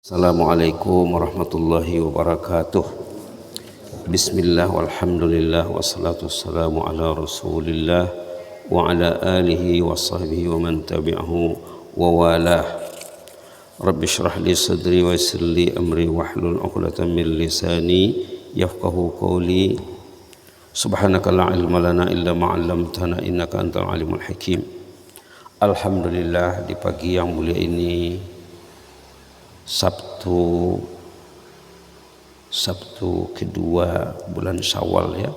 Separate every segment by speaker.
Speaker 1: Assalamualaikum warahmatullahi wabarakatuh. Bismillah walhamdulillah wassalatu wassalamu ala rasulillah wa ala alihi wa sahbihi wa man tabi'ahu wa walah. Rabbi syrah li sadri wa yassir li amri wahlul 'uqdatam min lisani yafqahu qawli. Subhanaka la ilma lana illa ma 'allamtana innaka antal alimul hakim. Alhamdulillah, di pagi yang mulia ini, Sabtu kedua bulan Syawal, ya.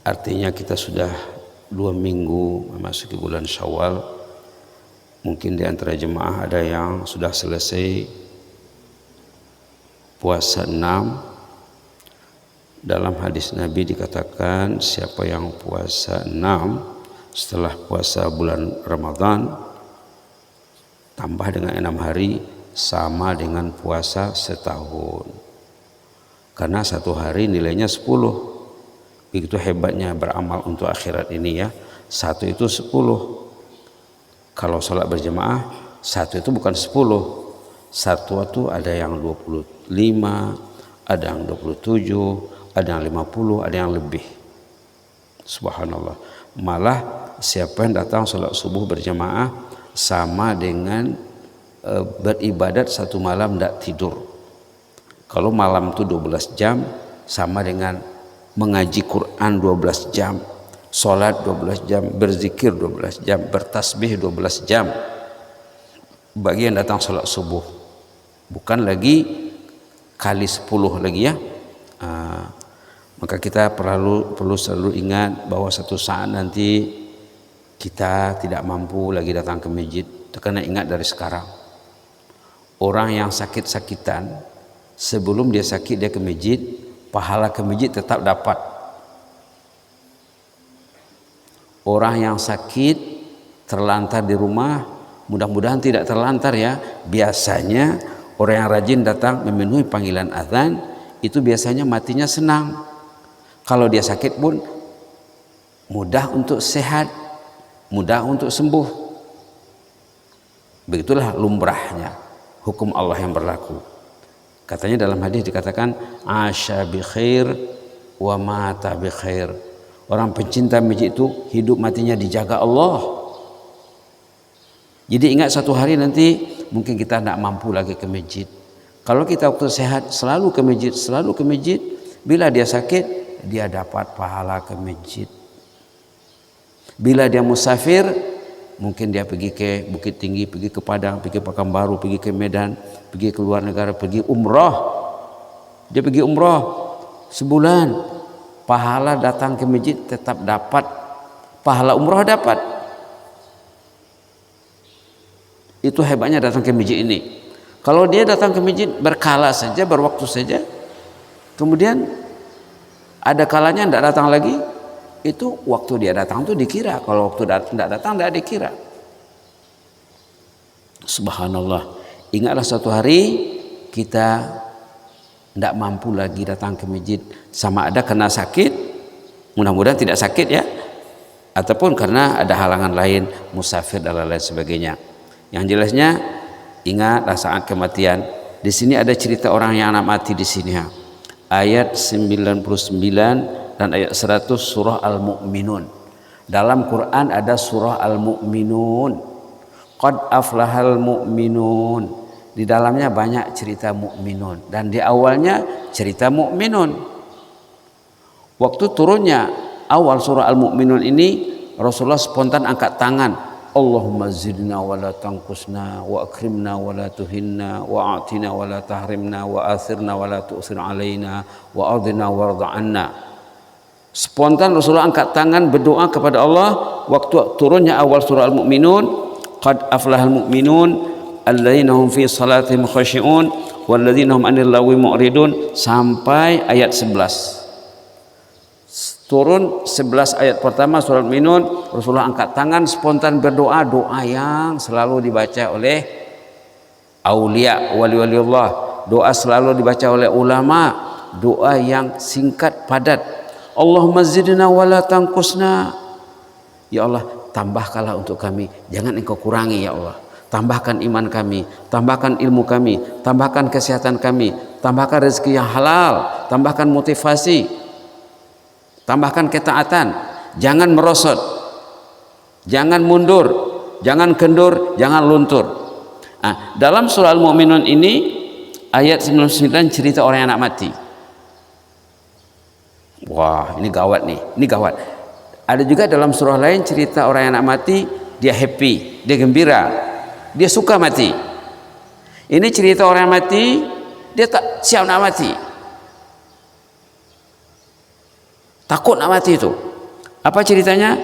Speaker 1: Artinya kita sudah 2 minggu memasuki bulan Syawal. Mungkin di antara jemaah ada yang sudah selesai puasa 6. Dalam hadis Nabi dikatakan siapa yang puasa 6 setelah puasa bulan Ramadan tambah dengan 6 hari sama dengan puasa setahun. Karena 1 hari nilainya 10. Begitu hebatnya beramal untuk akhirat ini, ya. 1 itu 10. Kalau sholat berjamaah 1 itu bukan 10. 1 itu ada yang 25, ada yang 27, ada yang 50, ada yang lebih. Subhanallah. Malah siapa yang datang sholat subuh berjamaah sama dengan beribadat 1 malam tidak tidur. Kalau malam itu 12 jam sama dengan mengaji Quran 12 jam, sholat 12 jam, berzikir 12 jam, bertasbih 12 jam. Bagi yang datang sholat subuh, bukan lagi kali 10 lagi, ya. Maka kita perlu selalu ingat bahwa satu saat nanti kita tidak mampu lagi datang ke masjid. Karena ingat dari sekarang, orang yang sakit-sakitan, sebelum dia sakit dia ke masjid, pahala ke masjid tetap dapat. Orang yang sakit terlantar di rumah, mudah-mudahan tidak terlantar, ya. Biasanya orang yang rajin datang memenuhi panggilan azan itu biasanya matinya senang. Kalau dia sakit pun mudah untuk sehat, mudah untuk sembuh. Begitulah lumrahnya hukum Allah yang berlaku. Katanya dalam hadis dikatakan asya bi khair wa mata bi khair. Orang pencinta masjid itu hidup matinya dijaga Allah. Jadi ingat, satu hari nanti mungkin kita tidak mampu lagi ke masjid. Kalau kita waktu sehat selalu ke masjid, selalu ke masjid. Bila dia sakit, dia dapat pahala ke masjid. Bila dia musafir, mungkin dia pergi ke Bukit Tinggi, pergi ke Padang, pergi ke Pekanbaru, pergi ke Medan, pergi ke luar negara, pergi umrah. Dia pergi umrah sebulan, pahala datang ke masjid tetap dapat, pahala umrah dapat. Itu hebatnya datang ke masjid ini. Kalau dia datang ke masjid berkala saja, berwaktu saja, kemudian ada kalanya tidak datang lagi, itu waktu dia datang itu dikira. Kalau waktu tidak datang tidak dikira. Subhanallah. Ingatlah suatu hari kita tidak mampu lagi datang ke masjid, sama ada kena sakit, mudah-mudahan tidak sakit, ya, ataupun karena ada halangan lain, musafir dan lain sebagainya. Yang jelasnya ingatlah saat kematian. Di sini ada cerita orang yang anak mati di sini, ya. Ayat 99 dan ayat 100 surah Al-Mu'minun. Dalam Quran ada surah Al-Mu'minun. Qad aflahal mu'minun. Di dalamnya banyak cerita mukminun, dan di awalnya cerita mukminun. Waktu turunnya awal surah Al-Mu'minun ini, Rasulullah spontan angkat tangan, Allahumma zidna wa la tanqusna wa akrimna wa la tuhinna wa a'tina wa la tahrimna wa athirna wa la tu'thir alaina wa ardina warda anna. Spontan Rasulullah angkat tangan berdoa kepada Allah waktu turunnya awal surah Al-Mu'minun. Qad aflahal mu'minun alladzina hum fi salatihim khashi'un walladzina hum 'anil lagwi mu'ridun, sampai ayat 11. Turun 11 ayat pertama surah Al-Mu'minun, Rasulullah angkat tangan spontan berdoa, doa yang selalu dibaca oleh aulia, wali-waliullah, doa selalu dibaca oleh ulama, doa yang singkat padat. Allahumma zidna wa la tanqusna. Ya Allah, tambahkanlah untuk kami, jangan engkau kurangi, ya Allah. tambahkan iman kami, tambahkan ilmu kami, tambahkan kesehatan kami, tambahkan rezeki yang halal, tambahkan motivasi, tambahkan ketaatan. Jangan merosot, jangan mundur, jangan kendur, jangan luntur. Dalam surah Al-Mu'minun ini ayat 99 cerita orang yang nak mati. Wah, ini gawat nih, ini gawat. Ada juga dalam surah lain cerita orang yang nak mati, dia happy, dia gembira, dia suka mati. Ini cerita orang yang mati, dia tak siap nak mati, takut nak mati itu. Apa ceritanya?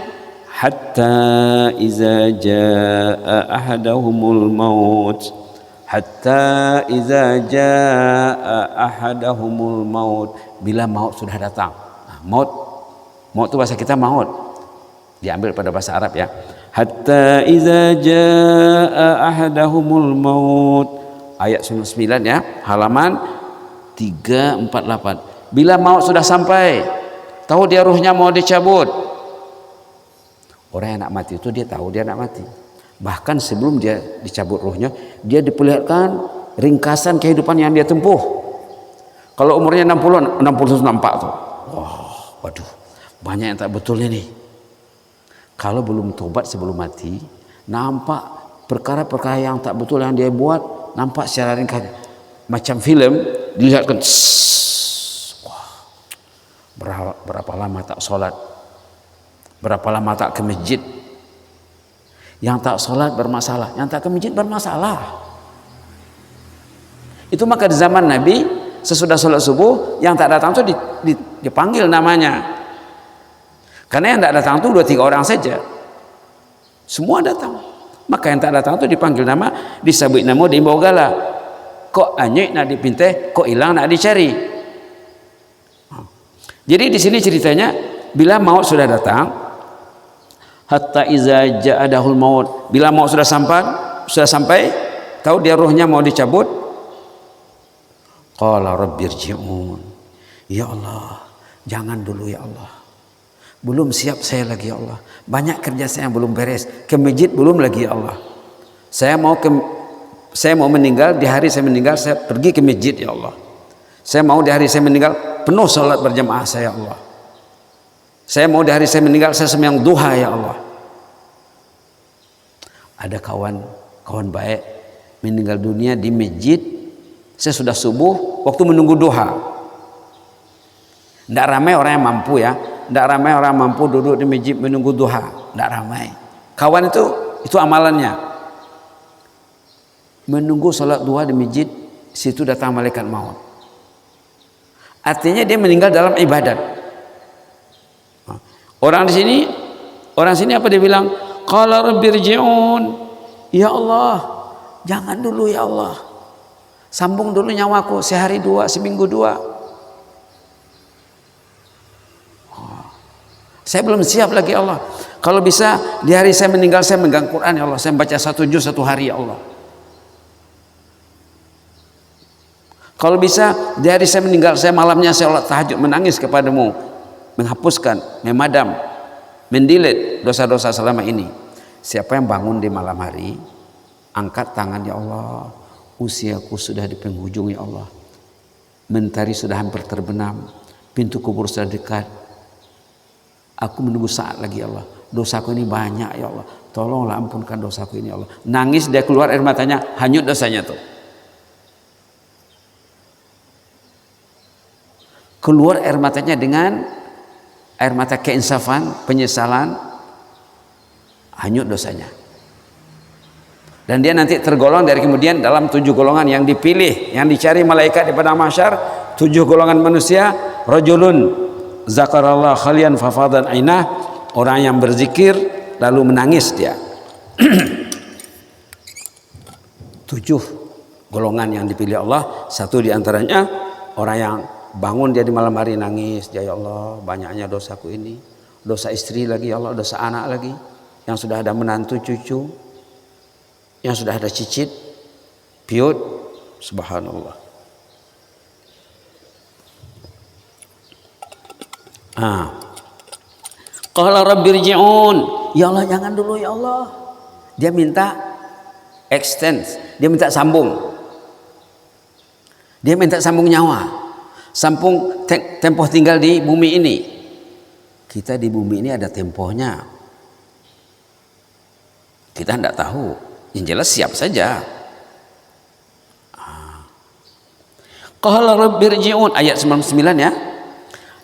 Speaker 1: Hatta iza jaa ahadahumul maut, hatta iza jaa ahadahumul maut, bila maut sudah datang. Maut itu bahasa kita maut, diambil pada bahasa Arab ya. Hatta iza jaa ahadahumul maut, ayat 99 ya, halaman 348. Bila maut sudah sampai, tahu dia ruhnya mau dicabut. Orang yang nak mati itu dia tahu dia nak mati. Bahkan sebelum dia dicabut ruhnya, dia diperlihatkan ringkasan kehidupan yang dia tempuh. Kalau umurnya 60 nampak tuh. Wah, waduh, banyak yang tak betul ini. Kalau belum tobat sebelum mati, nampak perkara-perkara yang tak betul yang dia buat, nampak secara ringkas. Macam filem dilihatkan. Wah, berapa lama tak solat, berapa lama tak ke masjid. Yang tak solat bermasalah, yang tak ke masjid bermasalah. Itu maka di zaman Nabi, sesudah solat subuh, yang tak datang itu dipanggil namanya. Karena yang tak datang itu 2-3 orang saja, semua datang. Maka yang tak datang itu dipanggil nama, disebut nama, diimbau gala. Kok anyik nak dipinteh, kok hilang nak dicari. Jadi di sini ceritanya, bila maut sudah datang, hatta iza ja'adahul maut, bila maut sudah sampai, tahu dia ruhnya mau dicabut. Qala rabbirji'un, ya Allah, jangan dulu ya Allah, belum siap saya lagi ya Allah, banyak kerja saya yang belum beres, ke masjid belum lagi ya Allah, saya mau meninggal, di hari saya meninggal saya pergi ke masjid ya Allah, saya mau di hari saya meninggal penuh salat berjamaah saya ya Allah, saya mau di hari saya meninggal saya sembahyang duha ya Allah. Ada kawan baik meninggal dunia di masjid, saya sudah subuh waktu menunggu duha. Tidak ramai orang yang mampu ya, tidak ramai orang mampu duduk di masjid menunggu duha, tidak ramai. Kawan itu amalannya menunggu salat duha di masjid, situ datang malaikat maut. Artinya dia meninggal dalam ibadat. Orang sini apa dia bilang? Qala rabbirji'un, ya Allah, jangan dulu ya Allah, sambung dulu nyawaku sehari 2, seminggu 2. Saya belum siap lagi Allah. Kalau bisa di hari saya meninggal saya megang Quran ya Allah, saya baca 1 juz 1 hari ya Allah. Kalau bisa di hari saya meninggal saya malamnya saya salat tahajud, menangis kepadamu, menghapuskan, memadam, mendelete dosa-dosa selama ini. Siapa yang bangun di malam hari, angkat tangan ya Allah, usiaku sudah di penghujung ya Allah, mentari sudah hampir terbenam, pintu kubur sudah dekat, aku menunggu saat lagi ya Allah, dosaku ini banyak ya Allah, tolonglah ampunkan dosaku ini ya Allah. Nangis dia, keluar air matanya, hanyut dosanya tuh, keluar air matanya dengan air mata keinsafan, penyesalan, hanyut dosanya. Dan dia nanti tergolong dari kemudian dalam 7 golongan yang dipilih, yang dicari malaikat di padang mahsyar. 7 golongan manusia, rajulun zakarallah khalian fafadan ainah, orang yang berzikir lalu menangis dia. 7 golongan yang dipilih Allah, satu diantaranya orang yang bangun dia di malam hari nangis, dia ya Allah banyaknya dosaku ini, dosa istri lagi ya Allah, dosa anak lagi, yang sudah ada menantu cucu, yang sudah ada cicit piut, subhanallah. Qala rabbirji'un, ya Allah jangan dulu ya Allah. Dia minta extend, dia minta sambung. Dia minta sambung nyawa. Sambung tempoh tinggal di bumi ini. Kita di bumi ini ada tempohnya. Kita tidak tahu. Yang jelas siap saja. Qala rabbirji'un ayat 99 ya.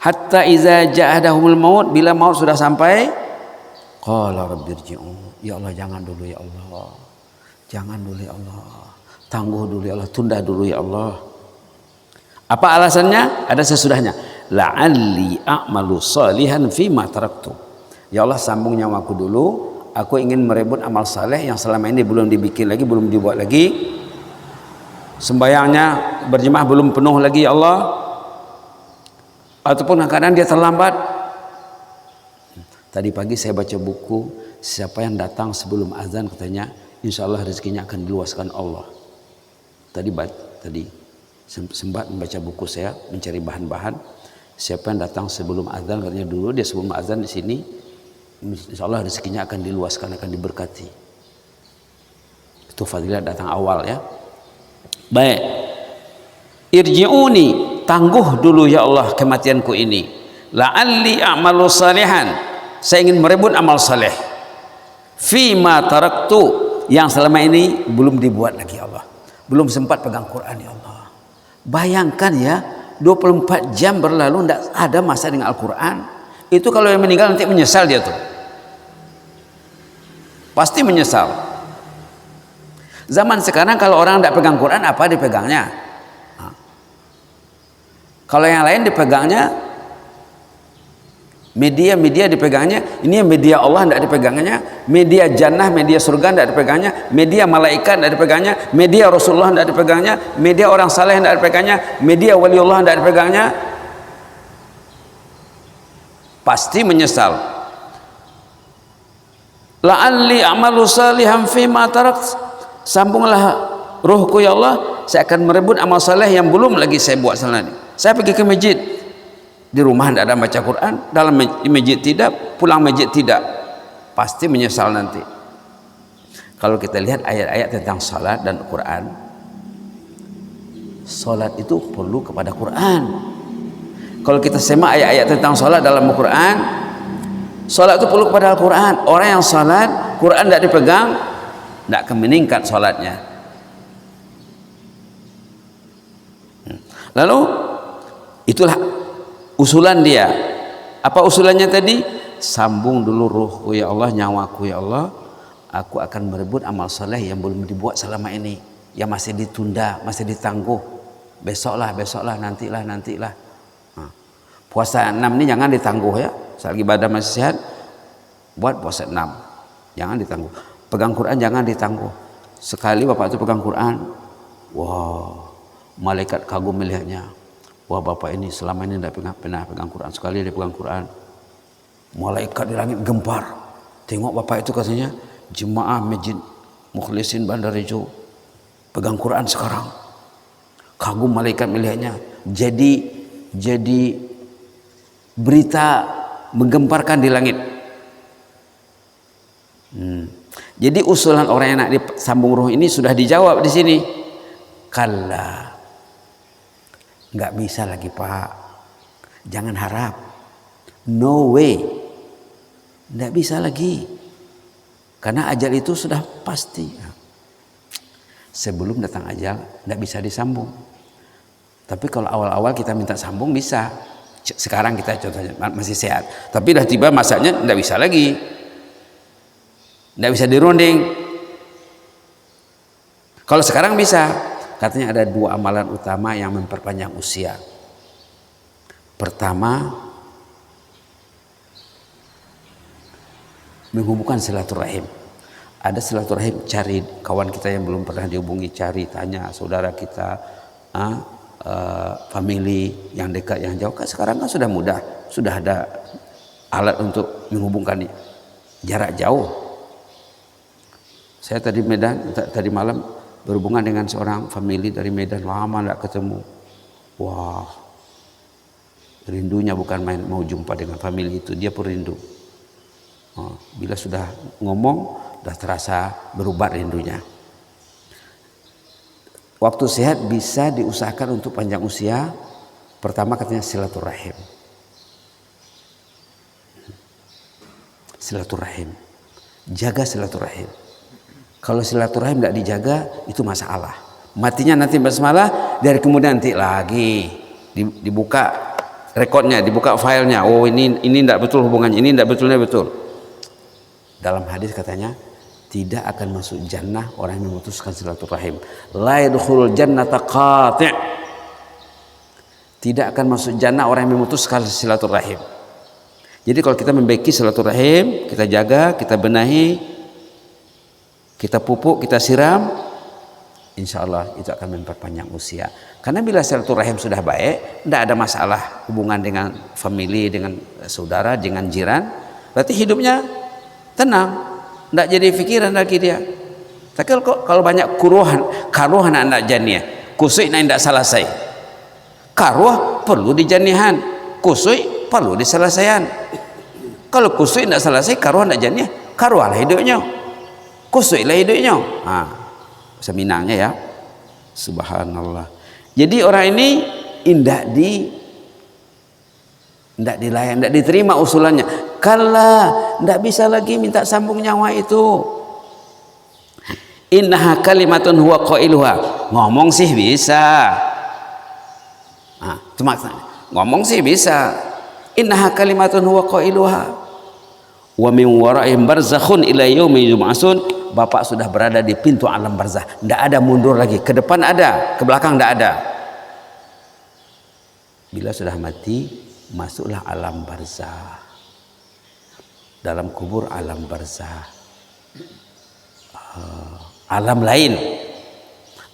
Speaker 1: Hatta iza ja'adahumul maut, bila maut sudah sampai, qala rabbirji'un. Ya Allah, jangan dulu ya Allah. Jangan dulu ya Allah. Tangguh dulu ya Allah, tunda dulu ya Allah. Apa alasannya? Ada sesudahnya. La'alli a'malu salihan fima taraktu. Ya Allah, sambung nyawaku dulu. Aku ingin merebut amal saleh yang selama ini belum dibikin lagi, belum dibuat lagi. Sembayangnya berjemaah belum penuh lagi ya Allah. Ataupun kadang dia terlambat. Tadi pagi saya baca buku, siapa yang datang sebelum azan katanya, insya Allah rezekinya akan diluaskan Allah. Tadi sempat membaca buku saya, mencari bahan-bahan. Siapa yang datang sebelum azan katanya dulu dia sebelum azan di sini, insya Allah rezekinya akan diluaskan, akan diberkati. Itu fadilah datang awal ya. Baik. Irji'uni, tangguh dulu ya Allah kematianku ini. La'alli a'malu salihan, saya ingin merebut amal saleh. Fima taraktu, yang selama ini belum dibuat lagi Allah. Belum sempat pegang Quran ya Allah. Bayangkan ya, 24 jam berlalu tidak ada masa dengan Al-Quran. Itu kalau yang meninggal nanti menyesal dia tuh. Pasti menyesal. Zaman sekarang kalau orang tidak pegang Quran, apa dipegangnya? Kalau yang lain dipegangnya media dipegangnya. Ini media Allah tidak dipegangnya. Media jannah, media surga tidak dipegangnya. Media malaikat tidak dipegangnya. Media Rasulullah tidak dipegangnya. Media orang saleh tidak dipegangnya. Media waliullah tidak dipegangnya. Pasti menyesal. La'alli a'malu salihan fima tarakt, sambunglah ruhku ya Allah, saya akan merebut amal saleh yang belum lagi saya buat selama ini. Saya pergi ke masjid, di rumah tidak ada baca Quran, dalam masjid tidak, pulang masjid tidak, pasti menyesal nanti. Kalau kita lihat ayat-ayat tentang salat dan Quran, salat itu perlu kepada Quran. Kalau kita semak ayat-ayat tentang salat dalam Al-Quran, salat itu perlu kepada Al-Quran. Orang yang salat, Quran tidak dipegang, tidak akan meningkat salatnya. Lalu itulah usulan dia. Apa usulannya tadi? Sambung dulu ruhku ya Allah, nyawaku ya Allah, aku akan merebut amal saleh yang belum dibuat selama ini, yang masih ditunda, masih ditangguh. Besoklah, nantilah. Puasa 6 ini jangan ditangguh ya. Selagi badan masih sehat, buat puasa 6. Jangan ditangguh. Pegang Quran jangan ditangguh. Sekali bapak itu pegang Quran, wow, malaikat kagum melihatnya. Wah, bapak ini selama ini tidak pernah pegang Quran. Sekali dia pegang Quran, malaikat di langit gempar. Tengok bapak itu katanya, jemaah Masjid Mukhlisin Bandar Rejo pegang Quran sekarang. Kagum malaikat melihatnya. Jadi berita menggemparkan di langit. Jadi usulan orang yang nak disambung ruh ini sudah dijawab di sini. Kalla, nggak bisa lagi Pak, jangan harap, no way, nggak bisa lagi, karena ajal itu sudah pasti. Sebelum datang ajal nggak bisa disambung. Tapi kalau awal-awal kita minta sambung bisa. Sekarang kita contohnya masih sehat, tapi dah tiba masanya tidak bisa lagi, tidak bisa dirunding. Kalau sekarang bisa, katanya ada 2 amalan utama yang memperpanjang usia. Pertama, menghubungkan silaturahim. Ada silaturahim, cari kawan kita yang belum pernah dihubungi, cari, tanya saudara kita, family yang dekat, yang jauh. Kan sekarang kan sudah mudah, sudah ada alat untuk menghubungkan jarak jauh. Saya tadi tadi malam berhubungan dengan seorang family dari Medan, lama tidak ketemu. Wah, rindunya bukan main, mau jumpa dengan family itu, dia pun rindu. Bila sudah ngomong, sudah terasa berubah rindunya. waktu sehat bisa diusahakan untuk panjang usia. Pertama katanya silaturahim. Silaturahim. Jaga silaturahim. Kalau silaturahim tidak dijaga itu masalah. Matinya nanti basmalah, dari kemudian nanti lagi dibuka rekodnya, dibuka filenya. Oh ini tidak betul hubungannya, ini tidak betulnya betul. Dalam hadis katanya tidak akan masuk jannah orang yang memutuskan silaturahim. La yadkhulul jannata qati'. Tidak akan masuk jannah orang yang memutuskan silaturahim. Jadi kalau kita membaiki silaturahim, kita jaga, kita benahi, kita pupuk, kita siram, insya Allah itu akan memperpanjang usia. Karena bila silaturahim sudah baik, tidak ada masalah hubungan dengan famili, dengan saudara, dengan jiran, berarti hidupnya tenang, tidak jadi pikiran lagi dia. Tapi kalau banyak karuhan anak janiah, kusui tidak selesai. Karuah perlu dijanihan, kusui perlu diselesaikan. Kalau kusui tidak selesai, karuah tidak janiah, karuah lah hidupnya, kusui lah hidupnya. Seminangnya ya, subhanallah. Jadi orang ini tidak dilayan, tidak diterima usulannya. Kala, tidak bisa lagi minta sambung nyawa itu. Innaha kalimatun huwa qailuha. Ngomong sih bisa. Cuma ngomong sih bisa. Innaha kalimatun huwa qailuha. Wa min wara'ihim barzakhun ila yaumi yub'atsun. Bapak sudah berada di pintu alam barzah. Tidak ada mundur lagi. Ke depan ada, ke belakang tidak ada. Bila sudah mati, masuklah alam barzah. Dalam kubur alam barzah. Alam lain.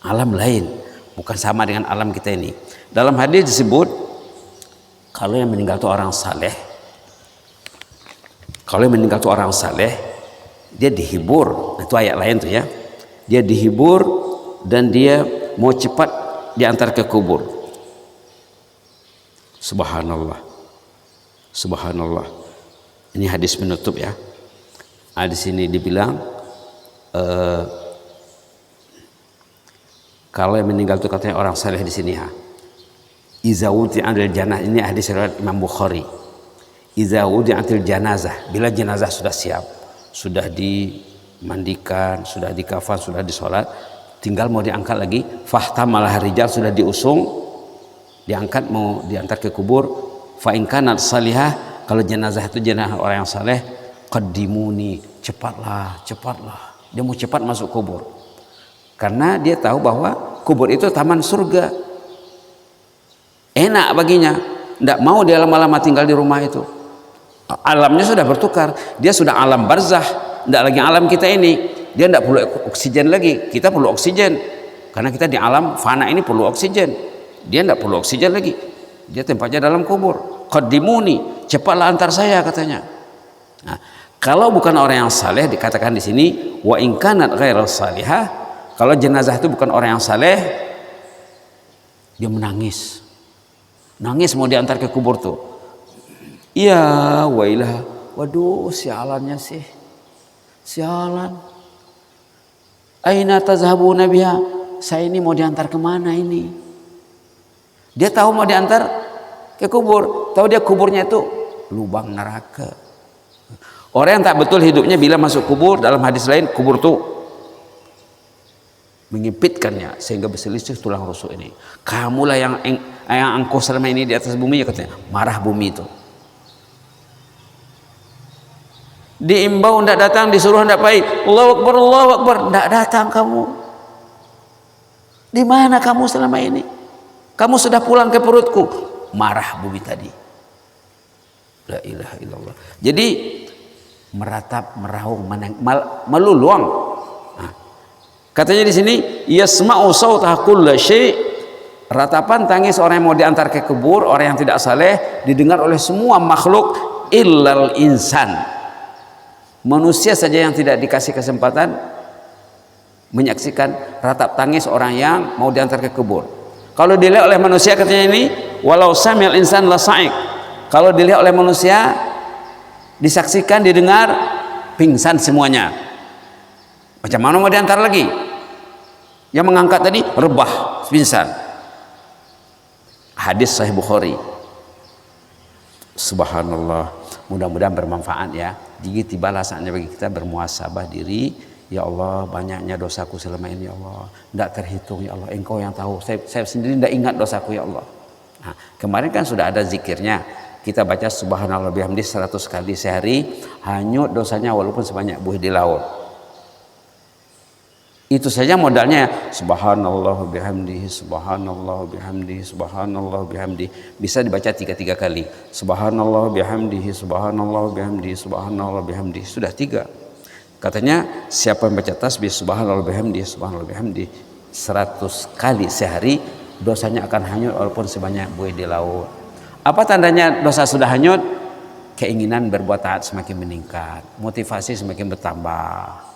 Speaker 1: Alam lain. Bukan sama dengan alam kita ini. Dalam hadis disebut, kalau yang meninggal itu orang saleh, kalau yang meninggal itu orang saleh, dia dihibur. Itu ayat lain tuh ya. Dia dihibur dan dia mau cepat diantar ke kubur. Subhanallah. Subhanallah. Ini hadis menutup ya. Di sini dibilang kalau yang meninggal itu katanya orang saleh di sini ha. Iza wudi'atil janazah, ini hadis riwayat Imam Bukhari. Iza wudi'atil janazah, bila jenazah sudah siap, sudah dimandikan, sudah dikafan, sudah disolat, tinggal mau diangkat lagi, fahtamalah rijal, sudah diusung, diangkat mau diantar ke kubur. Fa in kanat salihah, kalau jenazah itu jenazah orang yang saleh, qaddimuni, cepatlah, cepatlah. Dia mau cepat masuk kubur. Karena dia tahu bahwa kubur itu taman surga. Enak baginya, tidak mau dia lama-lama tinggal di rumah itu. Alamnya sudah bertukar, dia sudah alam barzah, tidak lagi alam kita ini. Dia tidak perlu oksigen lagi, kita perlu oksigen. Karena kita di alam fana ini perlu oksigen. Dia tidak perlu oksigen lagi, dia tempatnya dalam kubur. Qaddimuni, cepatlah antar saya katanya. Nah, kalau bukan orang yang saleh, dikatakan di sini wa in kanat ghairu salihah, kalau jenazah itu bukan orang yang saleh, dia menangis. Nangis mau diantar ke kubur tuh. Ya wailah, waduh sialannya sih, sialan. Aina tazhabuna biha, saya ini mau diantar kemana ini? Dia tahu mau diantar ke kubur, tahu dia kuburnya itu lubang neraka. Orang yang tak betul hidupnya bila masuk kubur, dalam hadis lain kubur tuh menyempitkannya sehingga berselisih tulang rusuk ini. Kamulah yang engkau selama ini di atas bumi, ya katanya. Marah bumi itu. Diimbau tidak datang, disuruh tidak baik. Allahu Akbar, Allahu Akbar, tidak datang kamu. Di mana kamu selama ini? Kamu sudah pulang ke perutku. Marah bumi tadi. La ilaha illallah. Jadi meratap, meraung, meluluang. Katanya di sini yasma'u sautah kulla syai', ratapan tangis orang yang mau diantar ke kubur, orang yang tidak saleh, didengar oleh semua makhluk illal insan. Manusia saja yang tidak dikasih kesempatan menyaksikan ratap tangis orang yang mau diantar ke kubur. Kalau dilihat oleh manusia, katanya ini walau sami'al insan la sa'iq. Kalau dilihat oleh manusia, disaksikan, didengar, pingsan semuanya. Macam mana mau diantar lagi? Yang mengangkat tadi rebah, pingsan. Hadis Sahih Bukhari. Subhanallah, mudah-mudahan bermanfaat ya. Jadi tibalah saatnya bagi kita bermuhasabah diri. Ya Allah, banyaknya dosaku selama ini ya Allah, tidak terhitung ya Allah, Engkau yang tahu, saya sendiri tidak ingat dosaku ya Allah. Nah, kemarin kan sudah ada zikirnya, kita baca subhanallah bihamdi 100 kali sehari, hanyut dosanya walaupun sebanyak buih di laut. Itu saja modalnya, subhanallah bihamdihi, subhanallah bihamdihi, subhanallah bihamdihi. Bisa dibaca 3 kali. Subhanallah bihamdihi, subhanallah bihamdihi, subhanallah bihamdihi. Sudah 3. Katanya siapa yang baca tasbih subhanallah bihamdihi, subhanallah bihamdihi 100 kali sehari, dosanya akan hanyut walaupun sebanyak buih di laut. Apa tandanya dosa sudah hanyut? Keinginan berbuat taat semakin meningkat, motivasi semakin bertambah.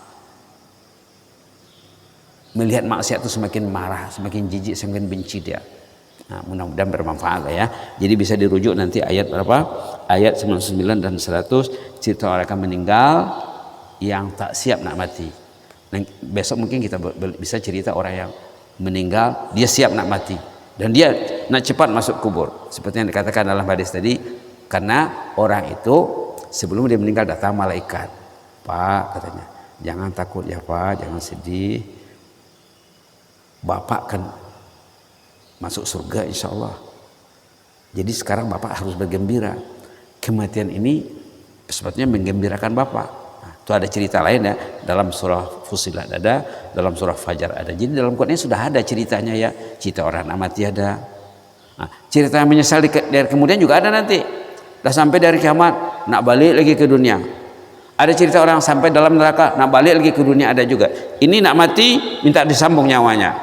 Speaker 1: Melihat maksiat itu semakin marah, semakin jijik, semakin benci dia. Nah, mudah-mudahan bermanfaat lah ya. Jadi bisa dirujuk nanti ayat berapa? Ayat 99 dan 100, cerita orang akan meninggal yang tak siap nak mati. Nah, besok mungkin kita bisa cerita orang yang meninggal, dia siap nak mati dan dia nak cepat masuk kubur. Seperti yang dikatakan dalam hadis tadi, karena orang itu sebelum dia meninggal datang malaikat. Pak, katanya, jangan takut ya Pak, jangan sedih. Bapak kan masuk surga insya Allah. Jadi sekarang Bapak harus bergembira. Kematian ini sebetulnya menggembirakan Bapak. Nah, itu ada cerita lain ya, dalam surah Fussilat ada, dalam surah Fajar ada. Jadi dalam Quran sudah ada ceritanya ya, cerita orang nak mati ada. Nah, cerita yang menyesal dari kemudian juga ada nanti. Dah sampai dari kiamat, nak balik lagi ke dunia. Ada cerita orang sampai dalam neraka, nak balik lagi ke dunia ada juga. Ini nak mati, minta disambung nyawanya.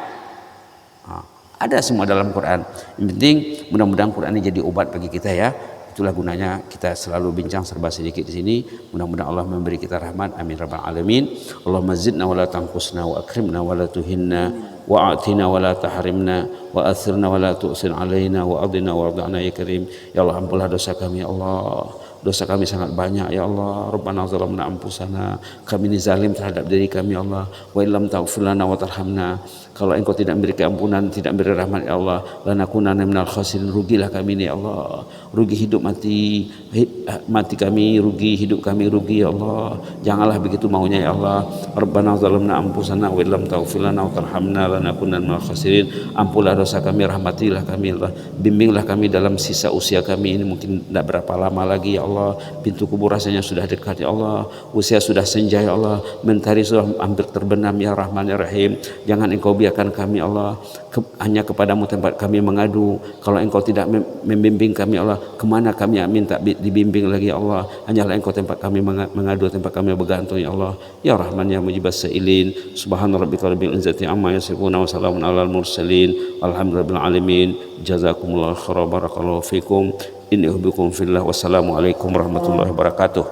Speaker 1: Ada semua dalam Quran. Yang penting mudah-mudahan Quran ini jadi obat bagi kita ya. Itulah gunanya kita selalu bincang serba sedikit di sini. Mudah-mudahan Allah memberi kita rahmat. Amin rabbal alamin. Allahumma zidna wa la tanqusna wa akrimna wa la tuhinna wa a'tina wa la tahrimna wa athirna wa la tu'sir alaina wa adina wa arda'na ya karim. Ya Allah, ampunlah dosa kami ya Allah. Dosa kami sangat banyak ya Allah. Rabbana zalamna anfusana, kami ini zalim terhadap diri kami ya Allah. Wa illam taghfir lana wa tarhamna, kalau Engkau tidak memberi keampunan, tidak memberi rahmat ya Allah, lanakunanna minal khasirin, rugilah kami ini ya Allah. Rugi hidup mati, mati kami rugi, hidup kami rugi ya Allah. Janganlah begitu maunya ya Allah. Rabbana zalamna anfusana wa illam taghfir lana wa tarhamna lanakunanna minal khasirin. Ampunlah dosa kami, rahmatilah kami ya Allah. Bimbinglah kami dalam sisa usia kami ini, mungkin tidak berapa lama lagi ya Allah. Pintu kubur rasanya sudah dekat ya Allah. Usia sudah senja ya Allah. Mentari sudah hampir terbenam ya Rahman ya Rahim. Jangan Engkau biarkan kami Allah hanya kepadamu tempat kami mengadu. Kalau Engkau tidak membimbing kami Allah, kemana kami minta dibimbing lagi ya Allah. Hanyalah Engkau tempat kami mengadu, tempat kami bergantung ya Allah. Ya Rahman ya Mujibas Sa'ilin. Subhana rabbika rabbil izzati amma yasifun wa salamun alal mursalin. Alhamdulillahil alamin. Jazakumullahu khairan, barakallahu fikum. Inni uhibbukum fillah. Wassalamualaikum warahmatullahi wabarakatuh.